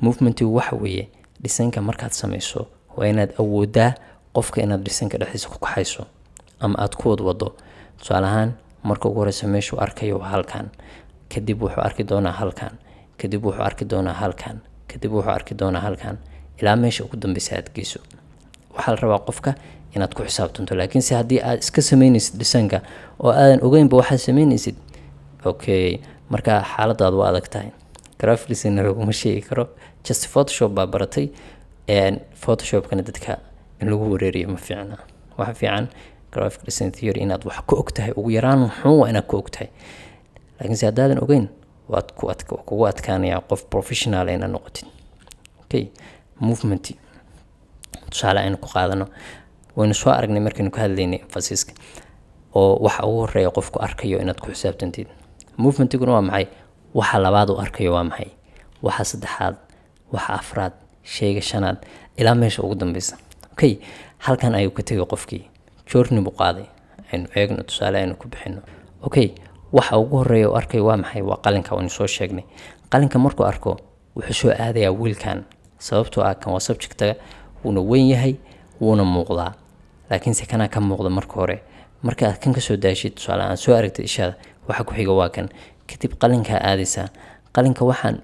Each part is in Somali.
movement waxa weeye dhisanka markaad samayso waa inaad awoodaa qofka inaad dhisanka dhexdiisa ku kaxayso ama aad ku wado tusaale ahaan marka ugu horeysa meeshuu arkayo halkan kadib wuxuu arki doonaa halkan kadib wuxuu arki doonaa halkan kadib wuxuu arki doonaa halkan ilaa meesha ugu dambaysa aad geyso waxaa la rabaa qofka inaad ku xisaabtanto laakiin si haddii aad iska sameynaysid dhisanka oo aadan ogeynba waxaad sameynaysid okay marka xaaladaad waa adag tahay graphic designer laguma sheegi karo just photoshop baa baratay photoshopkana dadka in lagu wareeriyo ma fiicna waxa fiican graphic design theory inaad wax ku ogtahay ugu yaraan wuxuu waa inaad ku ogtahay laakiin si haddaadan ogeyn waad kugu adkaanayaa qof professional inaad noqotid okay movement tusaale aynu ku qaadano waynu soo aragnay markaynu ka hadlaynay emphasis oo waxa ugu horeeya qofku arkayo inaad ku xisaabtantid movementiguna waa maxay waxa labaad uu arkayo waa maxay waxa saddexaad waxa afraad shayga shanaad ilaa meesha ugu dambaysa okay halkan ayuu ka tegay qofkii journey buu qaaday aynu eegno tusaale aynu ku bixino okay waxa ugu horeeya uu arkayo waa maxay waa qalinka waynu soo sheegnay qalinka markuu arko wuxuu soo aadayaa wiilkan sababtoo ah kan waa subjecta wuuna weyn yahay wuuna muuqdaa laakiin se kana ka muuqda marka hore marka aad kan ka soo daashid tusaale aan soo aragtay ishaada waxa ku xiga waa kan kadib qalinka aadaysa qalinka waxaan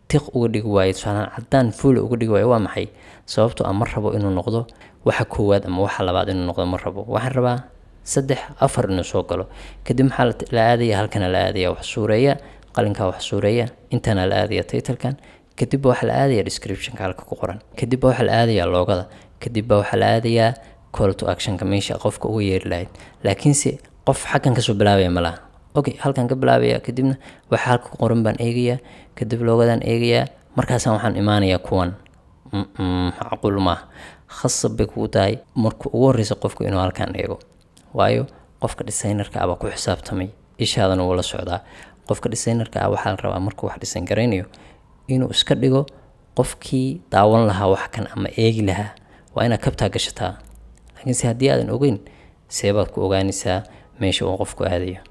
tiq uga dhigi waayay tusaale cadaan fuul uga dhigi waayay waa maxay sababtoo ah ma rabo inuu noqdo waxa koowaad ama waxa labaad inuu noqdo ma rabo waxaan rabaa 3 4 inuu soo galo kadib maxaa la aadaya halkan la aadaya wax suureeya qalinka wax suureeya intana la aadaya title-kan kadib waxa la aadaya description-ka halka ku qoran kadib waxa la aadaya loogada kadib waxa la aadaya call to action-ka meesha qofka ugu yeeri lahayd laakiin si qof xakan ka soo bilaabaya ma laha okay halkan ka bilaabaya kadibna waxa halka ku qoran baan eegaya kadib loogadan eegaya markaas waxaan imaanaya kuwan macquul ma khasab bay ku tahay marka ugu horeysa qofku inuu halkan eego waayo qofka designer-ka aba ku xisaabtamay ishaadana wala socdaa qofka designer-ka ah waxa la rabaa markuu wax design gareynayo inuu iska dhigo qofkii daawan lahaa wax kan ama eegi lahaa waa inaad kabtaa gashataa laakiin si haddii aadan ogeyn seebaad ku ogaanaysaa meesha uu qofku aadayo